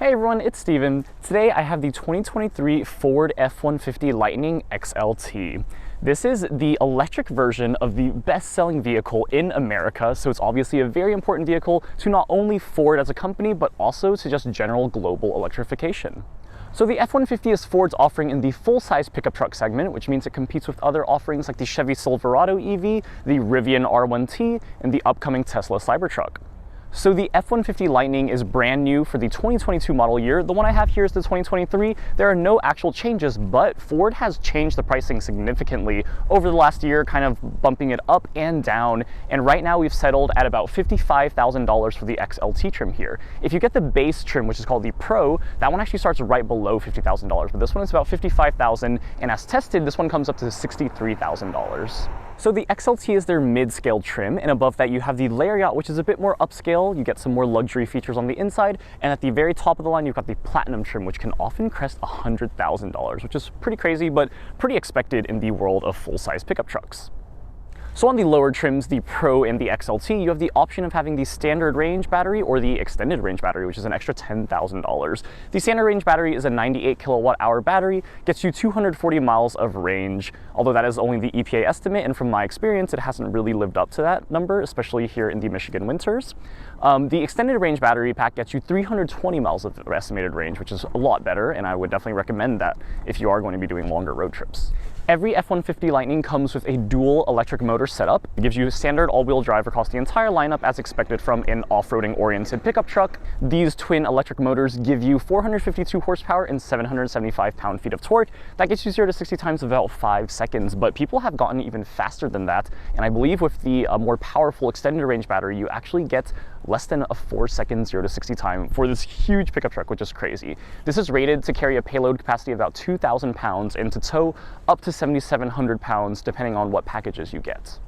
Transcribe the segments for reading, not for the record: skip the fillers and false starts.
Hey everyone, it's Steven. Today I have the 2023 Ford F-150 Lightning XLT. This is the electric version of the best-selling vehicle in America, so it's obviously a very important vehicle to not only Ford as a company, but also to just general global electrification. So the F-150 is Ford's offering in the full-size pickup truck segment, which means it competes with other offerings like the Chevy Silverado EV, the Rivian R1T, and the upcoming Tesla Cybertruck. So the F-150 Lightning is brand new for the 2022 model year. The one I have here is the 2023. There are no actual changes, but Ford has changed the pricing significantly over the last year, kind of bumping it up and down. And right now we've settled at about $55,000 for the XLT trim here. If you get the base trim, which is called the Pro, that one actually starts right below $50,000, but this one is about $55,000, and as tested, this one comes up to $63,000. So the XLT is their mid-scale trim, and above that you have the Lariat, which is a bit more upscale. You get some more luxury features on the inside, and at the very top of the line you've got the Platinum trim, which can often crest $100,000, which is pretty crazy, but pretty expected in the world of full-size pickup trucks. So on the lower trims, the Pro and the XLT, you have the option of having the standard range battery or the extended range battery, which is an extra $10,000. The standard range battery is a 98 kilowatt hour battery, gets you 240 miles of range, although that is only the EPA estimate, and from my experience, it hasn't really lived up to that number, especially here in the Michigan winters. The extended range battery pack gets you 320 miles of estimated range, which is a lot better, and I would definitely recommend that if you are going to be doing longer road trips. Every F-150 Lightning comes with a dual electric motor setup. It gives you standard all-wheel drive across the entire lineup as expected from an off-roading oriented pickup truck. These twin electric motors give you 452 horsepower and 775 pound-feet of torque. That gets you 0 to 60 times in about 5 seconds, but people have gotten even faster than that. And I believe with the more powerful extended range battery, you actually get less than a 4-second 0 to 60 time for this huge pickup truck, which is crazy. This is rated to carry a payload capacity of about 2,000 pounds and to tow up to 7,700 pounds, depending on what packages you get.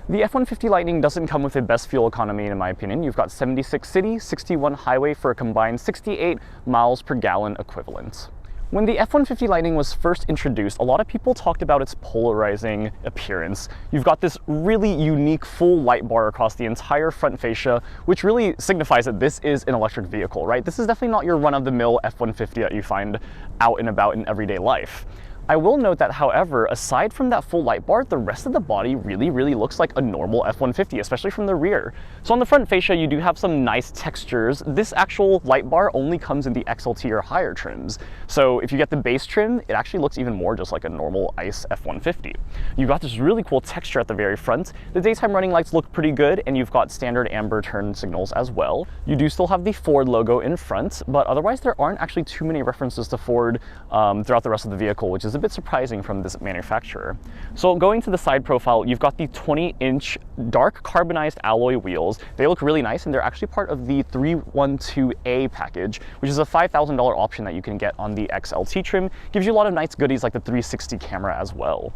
The F-150 Lightning doesn't come with the best fuel economy, in my opinion. You've got 76 city, 61 highway for a combined 68 miles per gallon equivalent. When the F-150 Lightning was first introduced, a lot of people talked about its polarizing appearance. You've got this really unique full light bar across the entire front fascia, which really signifies that this is an electric vehicle, right? This is definitely not your run-of-the-mill F-150 that you find out and about in everyday life. I will note that, however, aside from that full light bar, the rest of the body really looks like a normal F-150, especially from the rear. So on the front fascia, you do have some nice textures. This actual light bar only comes in the XLT or higher trims. So if you get the base trim, it actually looks even more just like a normal ICE F-150. You've got this really cool texture at the very front. The daytime running lights look pretty good, and you've got standard amber turn signals as well. You do still have the Ford logo in front, but otherwise there aren't actually too many references to Ford throughout the rest of the vehicle, which is a bit surprising from this manufacturer. So going to the side profile, you've got the 20-inch dark carbonized alloy wheels. They look really nice, and they're actually part of the 312A package, which is a $5,000 option that you can get on the XLT trim. Gives you a lot of nice goodies like the 360 camera as well.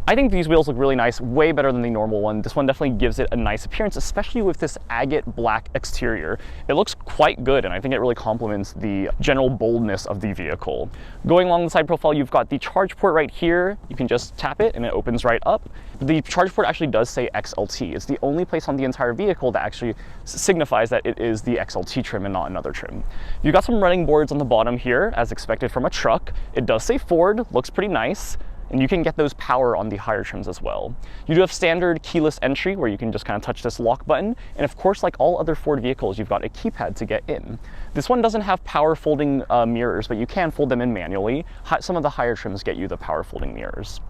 I think these wheels look really nice, way better than the normal one. This one definitely gives it a nice appearance, especially with this agate black exterior. It looks quite good, and I think it really complements the general boldness of the vehicle. Going along the side profile, you've got the charge port right here. You can just tap it and it opens right up. The charge port actually does say XLT. It's the only place on the entire vehicle that actually signifies that it is the XLT trim and not another trim. You've got some running boards on the bottom here, as expected from a truck. It does say Ford, looks pretty nice. And you can get those power on the higher trims as well. You do have standard keyless entry where you can just kind of touch this lock button. And of course, like all other Ford vehicles, you've got a keypad to get in. This one doesn't have power folding mirrors, but you can fold them in manually. Some of the higher trims get you the power folding mirrors.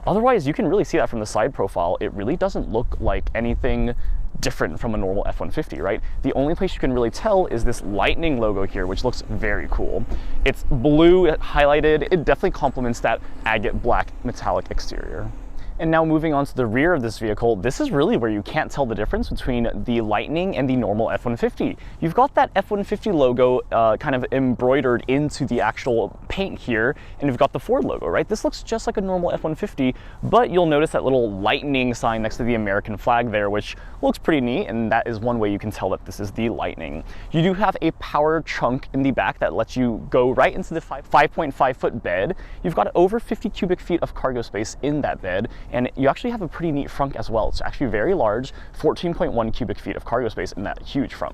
Otherwise, you can really see that from the side profile. It really doesn't look like anything different from a normal F-150, right? The only place you can really tell is this Lightning logo here, which looks very cool. It's blue highlighted. It definitely complements that agate black metallic exterior. And now moving on to the rear of this vehicle, this is really where you can't tell the difference between the Lightning and the normal F-150. You've got that F-150 logo kind of embroidered into the actual paint here, and you've got the Ford logo, right? This looks just like a normal F-150, but you'll notice that little Lightning sign next to the American flag there, which looks pretty neat, and that is one way you can tell that this is the Lightning. You do have a power trunk in the back that lets you go right into the 5.5-foot bed. You've got over 50 cubic feet of cargo space in that bed, and you actually have a pretty neat frunk as well. It's actually very large, 14.1 cubic feet of cargo space in that huge frunk.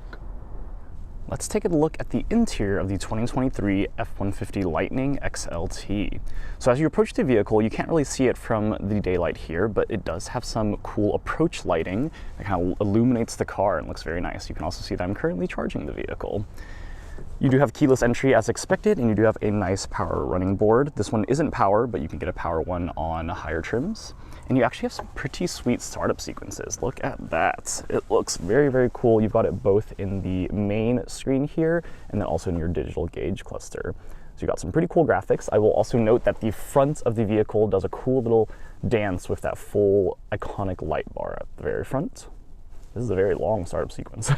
let's take a look at the interior of the 2023 F-150 Lightning XLT. So as you approach the vehicle, you can't really see it from the daylight here, but it does have some cool approach lighting that kind of illuminates the car and looks very nice. You can also see that I'm currently charging the vehicle. You do have keyless entry as expected, and you do have a nice power running board. This one isn't power, but you can get a power one on higher trims. And you actually have some pretty sweet startup sequences. Look at that. It looks very, very cool. You've got it both in the main screen here and then also in your digital gauge cluster. So you've got some pretty cool graphics. I will also note that the front of the vehicle does a cool little dance with that full iconic light bar at the very front. This is a very long startup sequence.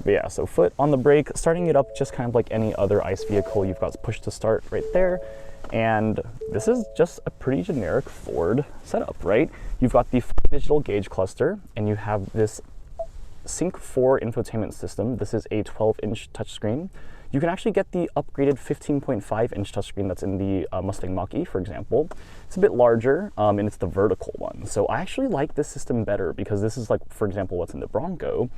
But yeah, so foot on the brake, starting it up just kind of like any other ICE vehicle. You've got push to start right there. And this is just a pretty generic Ford setup, right? You've got the digital gauge cluster, and you have this Sync 4 infotainment system. This is a 12-inch touchscreen. You can actually get the upgraded 15.5-inch touchscreen that's in the Mustang Mach-E, for example. It's a bit larger, and it's the vertical one. So I actually like this system better because this is like, for example, what's in the Bronco.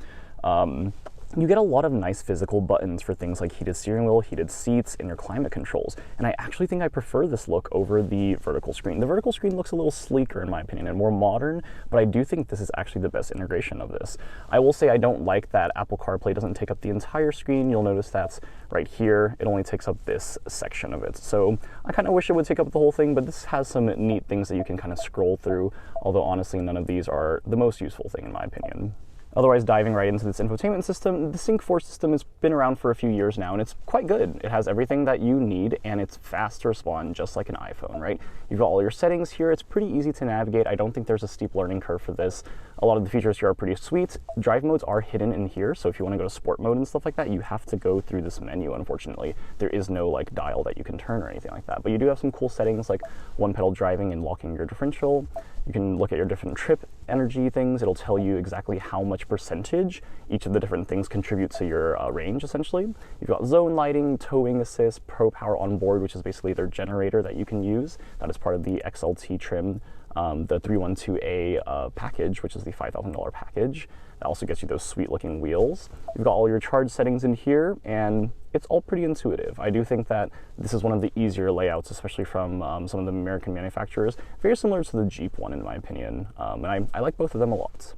You get a lot of nice physical buttons for things like heated steering wheel, heated seats, and your climate controls. And I actually think I prefer this look over the vertical screen. The vertical screen looks a little sleeker in my opinion and more modern, but I do think this is actually the best integration of this. I will say I don't like that Apple CarPlay doesn't take up the entire screen. You'll notice that's right here. It only takes up this section of it. So I kind of wish it would take up the whole thing, but this has some neat things that you can kind of scroll through, although honestly none of these are the most useful thing in my opinion. Otherwise, diving right into this infotainment system, the Sync 4 system has been around for a few years now, and it's quite good. It has everything that you need, and it's fast to respond, just like an iPhone, right? You've got all your settings here. It's pretty easy to navigate. I don't think there's a steep learning curve for this. A lot of the features here are pretty sweet. Drive modes are hidden in here, so if you want to go to sport mode and stuff like that, you have to go through this menu, unfortunately. There is no like dial that you can turn or anything like that, but you do have some cool settings like one-pedal driving and locking your differential. You can look at your different trip energy things. It'll tell you exactly how much percentage each of the different things contribute to your range, essentially. You've got zone lighting, towing assist, Pro Power on board, which is basically their generator that you can use. That is part of the XLT trim. The 312A package, which is the $5,000 package. That also gets you those sweet looking wheels. You've got all your charge settings in here, and it's all pretty intuitive. I do think that this is one of the easier layouts, especially from some of the American manufacturers. Very similar to the Jeep one in my opinion, and I like both of them a lot.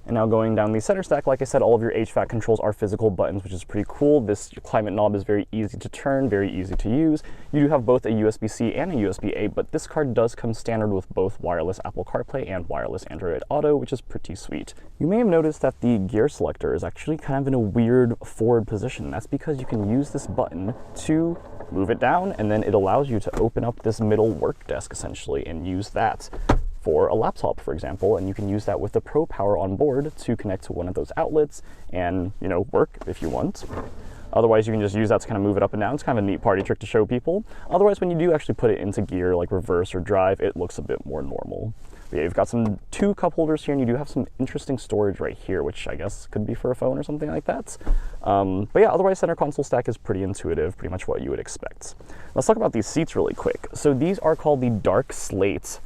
And now going down the center stack, like I said, all of your HVAC controls are physical buttons, which is pretty cool. This climate knob is very easy to turn, very easy to use. You do have both a USB-C and a USB-A, but this car does come standard with both wireless Apple CarPlay and wireless Android Auto, which is pretty sweet. You may have noticed that the gear selector is actually kind of in a weird forward position. That's because you can use this button to move it down, and then it allows you to open up this middle work desk essentially and use that for a laptop, for example, and you can use that with the Pro Power on board to connect to one of those outlets and, you know, work if you want. Otherwise, you can just use that to kind of move it up and down. It's kind of a neat party trick to show people. Otherwise, when you do actually put it into gear, like reverse or drive, it looks a bit more normal. But yeah, you've got two cup holders here, and you do have some interesting storage right here, which I guess could be for a phone or something like that. But yeah, otherwise, center console stack is pretty intuitive, pretty much what you would expect. Let's talk about these seats really quick. So these are called the dark slate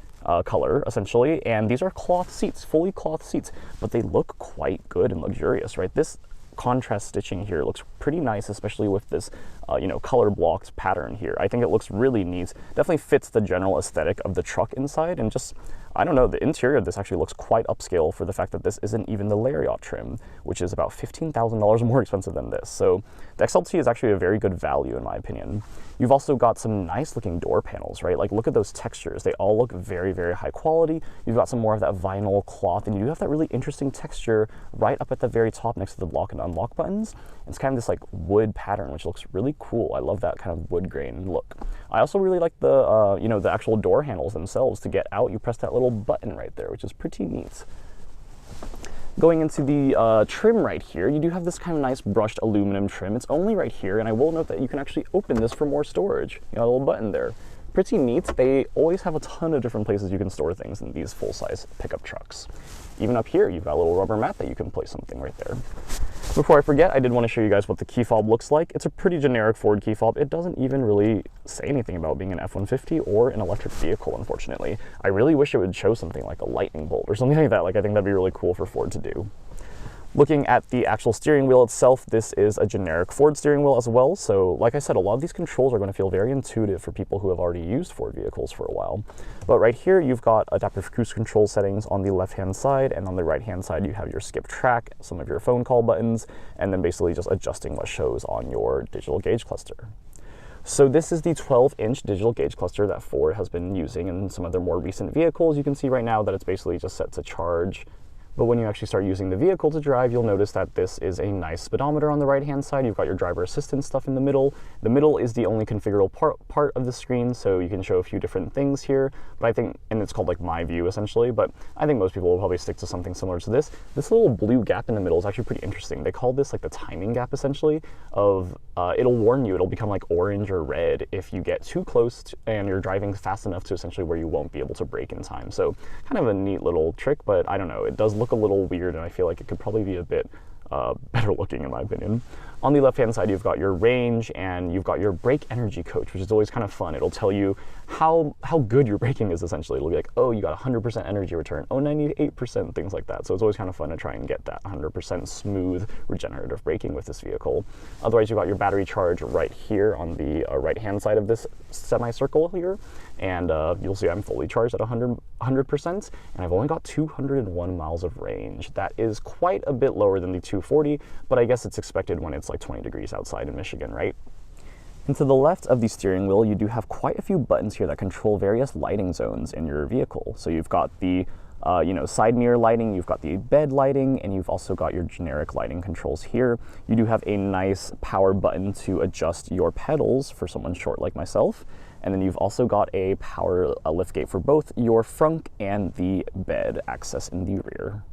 color essentially, and these are cloth seats, fully cloth seats, but they look quite good and luxurious, right? This contrast stitching here looks pretty nice, especially with this you know, color blocked pattern here. I think it looks really neat. Definitely fits the general aesthetic of the truck inside, and just, I don't know, the interior of this actually looks quite upscale for the fact that this isn't even the Lariat trim, which is about $15,000 more expensive than this. So the XLT is actually a very good value in my opinion. You've also got some nice looking door panels, right? Like look at those textures. They all look very, very high quality. You've got some more of that vinyl cloth, and you do have that really interesting texture right up at the very top next to the lock and unlock buttons. It's kind of this like wood pattern, which looks really cool. I love that kind of wood grain look. I also really like the, you know, the actual door handles themselves. To get out, you press that little button right there, which is pretty neat. Going into the trim right here, you do have this kind of nice brushed aluminum trim. It's only right here, and I will note that you can actually open this for more storage. You got a little button there. Pretty neat. They always have a ton of different places you can store things in these full-size pickup trucks. Even up here, you've got a little rubber mat that you can place something right there. Before I forget, I did want to show you guys what the key fob looks like. It's a pretty generic Ford key fob. It doesn't even really say anything about being an F-150 or an electric vehicle, unfortunately. I really wish it would show something like a lightning bolt or something like that. Like, I think that'd be really cool for Ford to do. Looking at the actual steering wheel itself, this is a generic Ford steering wheel as well. So like I said, a lot of these controls are going to feel very intuitive for people who have already used Ford vehicles for a while. But right here, you've got adaptive cruise control settings on the left-hand side, and on the right-hand side, you have your skip track, some of your phone call buttons, and then basically just adjusting what shows on your digital gauge cluster. So this is the 12-inch digital gauge cluster that Ford has been using in some of their more recent vehicles. You can see right now that it's basically just set to charge. But when you actually start using the vehicle to drive, you'll notice that this is a nice speedometer on the right-hand side. You've got your driver assistance stuff in the middle. The middle is the only configurable part of the screen, so you can show a few different things here. But I think, and it's called like My View essentially, but I think most people will probably stick to something similar to this. This little blue gap in the middle is actually pretty interesting. They call this like the timing gap essentially of, it'll warn you, it'll become like orange or red if you get too close and you're driving fast enough to essentially where you won't be able to brake in time. So kind of a neat little trick, but I don't know, it does look a little weird, and I feel like it could probably be a bit better looking in my opinion. On the left-hand side, you've got your range and you've got your brake energy coach, which is always kind of fun. It'll tell you how good your braking is essentially. It'll be like, oh, you got 100% energy return, oh, 98%, things like that. So it's always kind of fun to try and get that 100% smooth regenerative braking with this vehicle. Otherwise, you've got your battery charge right here on the right-hand side of this semicircle here. And you'll see I'm fully charged at 100%, and I've only got 201 miles of range. That is quite a bit lower than the 240, but I guess it's expected when it's like 20 degrees outside in Michigan, right? And to the left of the steering wheel, you do have quite a few buttons here that control various lighting zones in your vehicle. So you've got the side mirror lighting, you've got the bed lighting, and you've also got your generic lighting controls here. You do have a nice power button to adjust your pedals for someone short like myself. And then you've also got a power liftgate for both your front and the bed access in the rear.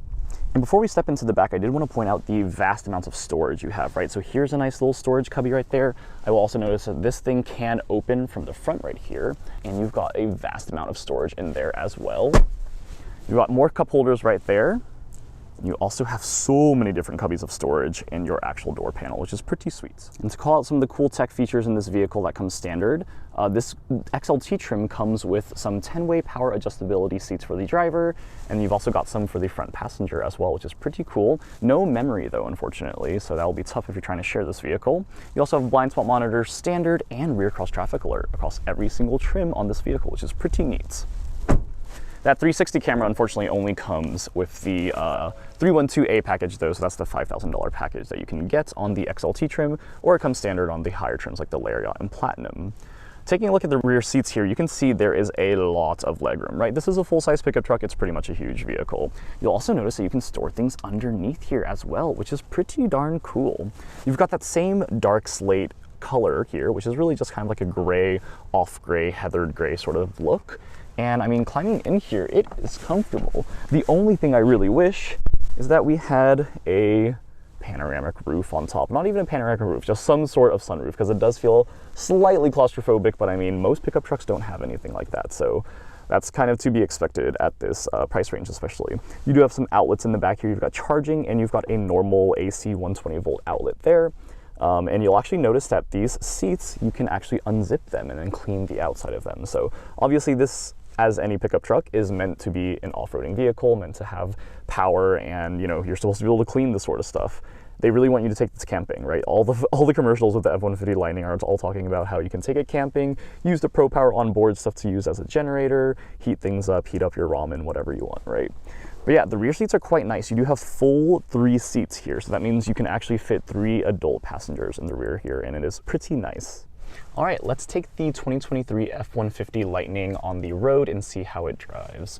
And before we step into the back, I did want to point out the vast amounts of storage you have, right? So here's a nice little storage cubby right there. I will also notice that this thing can open from the front right here, and you've got a vast amount of storage in there as well. You've got more cup holders right there. You also have so many different cubbies of storage in your actual door panel, which is pretty sweet. And to call out some of the cool tech features in this vehicle that comes standard, this XLT trim comes with some 10-way power adjustability seats for the driver, and you've also got some for the front passenger as well, which is pretty cool. No memory though, unfortunately, so that'll be tough if you're trying to share this vehicle. You also have blind spot monitor, standard, and rear cross traffic alert across every single trim on this vehicle, which is pretty neat. That 360 camera unfortunately only comes with the 312A package though, so that's the $5,000 package that you can get on the XLT trim, or it comes standard on the higher trims like the Lariat and Platinum. Taking a look at the rear seats here, you can see there is a lot of legroom, right? This is a full-size pickup truck, it's pretty much a huge vehicle. You'll also notice that you can store things underneath here as well, which is pretty darn cool. You've got that same dark slate color here, which is really just kind of like a gray, off-gray, heathered gray sort of look. And I mean, climbing in here, it is comfortable. The only thing I really wish is that we had a panoramic roof on top. Not even a panoramic roof, just some sort of sunroof, because it does feel slightly claustrophobic, but I mean, most pickup trucks don't have anything like that. So that's kind of to be expected at this price range especially. You do have some outlets in the back here. You've got charging, and you've got a normal AC 120 volt outlet there. And you'll actually notice that these seats, you can actually unzip them and then clean the outside of them. So obviously this, as any pickup truck, is meant to be an off-roading vehicle, meant to have power, and you're supposed to be able to clean this sort of stuff. They really want you to take this camping, right? All the commercials with the F-150 Lightning are all talking about how you can take it camping, use the Pro Power onboard stuff to use as a generator, heat things up, heat up your ramen, whatever you want, right? But yeah, the rear seats are quite nice. You do have full 3 seats here, so that means you can actually fit 3 adult passengers in the rear here, and it is pretty nice. All right, let's take the 2023 F-150 Lightning on the road and see how it drives.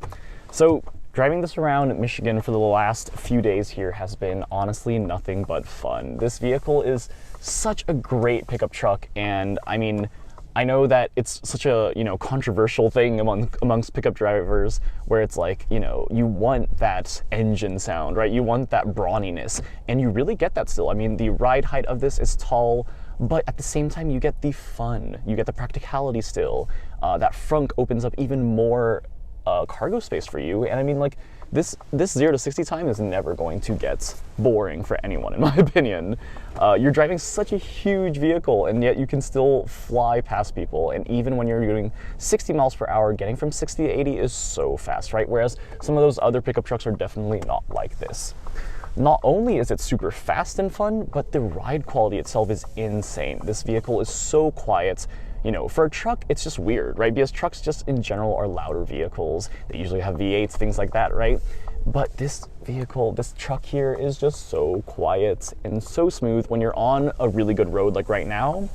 So driving this around Michigan for the last few days here has been honestly nothing but fun. This vehicle is such a great pickup truck, and I mean, I know that it's such a controversial thing amongst pickup drivers, where it's like, you want that engine sound, right? You want that brawniness, and you really get that still. I mean, the ride height of this is tall, but at the same time you get the fun, you get the practicality still. That frunk opens up even more cargo space for you, and I mean, like, this 0 to 60 time is never going to get boring for anyone, in my opinion. You're driving such a huge vehicle, and yet you can still fly past people, and even when you're doing 60 miles per hour, getting from 60 to 80 is so fast, right? Whereas some of those other pickup trucks are definitely not like this. Not only is it super fast and fun, but the ride quality itself is insane. This vehicle is so quiet. You know, for a truck, it's just weird, right? Because trucks just in general are louder vehicles. They usually have V8s, things like that, right? But this vehicle, this truck here is just so quiet and so smooth. When you're on a really good road like right now,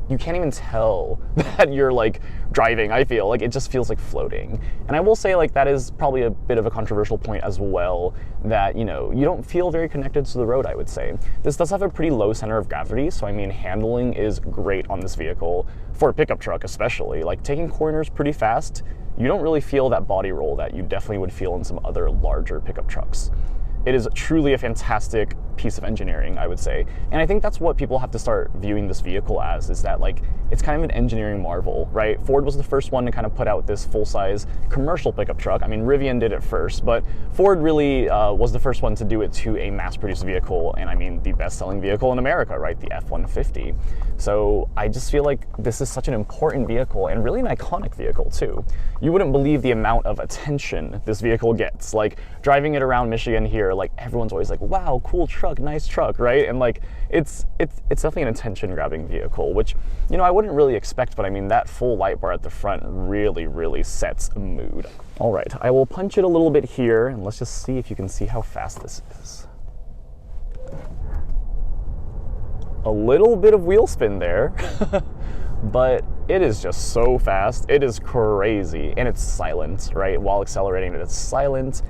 you can't even tell that you're like driving. I feel like it just feels like floating. And I will say, like, that is probably a bit of a controversial point as well, that, you know, you don't feel very connected to the road, I would say. This does have a pretty low center of gravity, so I mean, handling is great on this vehicle, for a pickup truck especially. Like, taking corners pretty fast, you don't really feel that body roll that you definitely would feel in some other larger pickup trucks. It is truly a fantastic piece of engineering, I would say. And I think that's what people have to start viewing this vehicle as, is that, like, it's kind of an engineering marvel, right? Ford was the first one to kind of put out this full-size commercial pickup truck. I mean, Rivian did it first, but Ford really was the first one to do it to a mass-produced vehicle, and I mean, the best-selling vehicle in America, right? The F-150. So I just feel like this is such an important vehicle, and really an iconic vehicle, too. You wouldn't believe the amount of attention this vehicle gets. Like, driving it around Michigan here, like, everyone's always like, wow, cool truck, nice truck, right? And like, it's definitely an attention-grabbing vehicle, which, you know, I wouldn't really expect, but I mean, that full light bar at the front really sets a mood. All right, I will punch it a little bit here, and let's just see if you can see how fast this is. A little bit of wheel spin there, but it is just so fast. It is crazy, and it's silent, right? While accelerating, it's silent.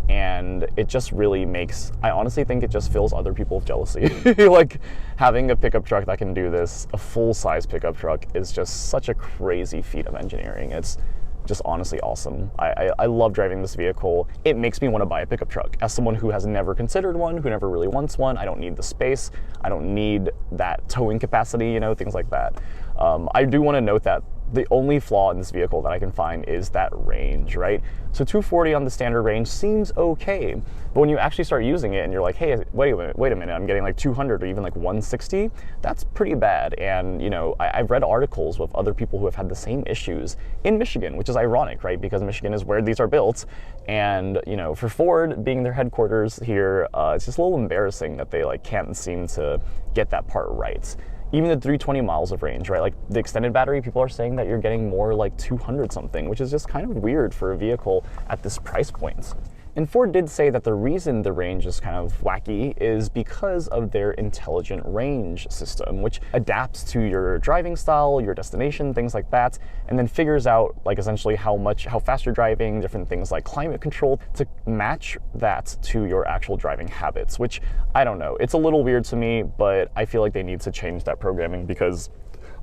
And it just really makes, I honestly think it just fills other people with jealousy. Like, having a pickup truck that can do this, a full-size pickup truck, is just such a crazy feat of engineering. It's just honestly awesome. I love driving this vehicle. It makes me want to buy a pickup truck. As someone who has never considered one, who never really wants one, I don't need the space, I don't need that towing capacity, you know, things like that. I do want to note that the only flaw in this vehicle that I can find is that range, right? So 240 on the standard range seems okay, but when you actually start using it and you're like, hey, wait a minute, I'm getting like 200 or even like 160, that's pretty bad. And, you know, I've read articles with other people who have had the same issues in Michigan, which is ironic, right? Because Michigan is where these are built. And, you know, for Ford being their headquarters here, it's just a little embarrassing that they like can't seem to get that part right. Even the 320 miles of range, right? Like, the extended battery, people are saying that you're getting more like 200 something, which is just kind of weird for a vehicle at this price point. And Ford did say that the reason the range is kind of wacky is because of their intelligent range system, which adapts to your driving style, your destination, things like that, and then figures out, like, essentially how fast you're driving, different things like climate control, to match that to your actual driving habits, which, I don't know, it's a little weird to me, but I feel like they need to change that programming, because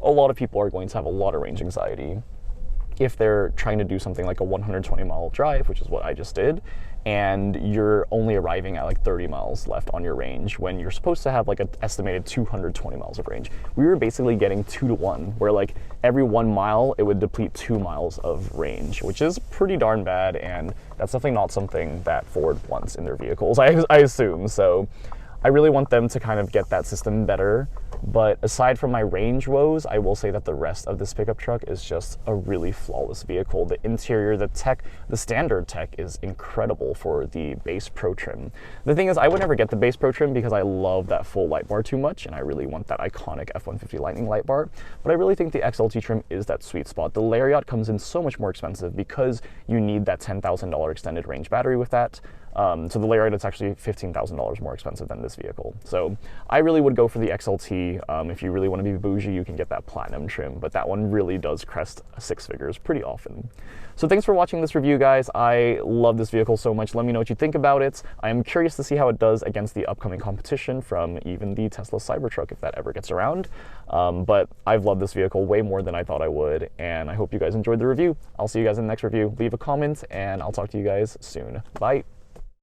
a lot of people are going to have a lot of range anxiety if they're trying to do something like a 120-mile drive, which is what I just did, and you're only arriving at like 30 miles left on your range when you're supposed to have like an estimated 220 miles of range. We were basically getting 2 to 1, where like every 1 mile it would deplete 2 miles of range, which is pretty darn bad, and that's definitely not something that Ford wants in their vehicles, I assume. So I really want them to kind of get that system better. But aside from my range woes, I will say that the rest of this pickup truck is just a really flawless vehicle. The interior, the tech, the standard tech is incredible for the base Pro trim. The thing is, I would never get the base Pro trim because I love that full light bar too much, and I really want that iconic F-150 Lightning light bar. But I really think the XLT trim is that sweet spot. The Lariat comes in so much more expensive because you need that $10,000 extended range battery with that. So the Lariat is actually $15,000 more expensive than this vehicle. So I really would go for the XLT. If you really want to be bougie, you can get that platinum trim, but that one really does crest 6 figures pretty often. So thanks for watching this review, guys. I love this vehicle so much. Let me know what you think about it. I am curious to see how it does against the upcoming competition from even the Tesla Cybertruck, if that ever gets around. But I've loved this vehicle way more than I thought I would, and I hope you guys enjoyed the review. I'll see you guys in the next review. Leave a comment, and I'll talk to you guys soon. Bye.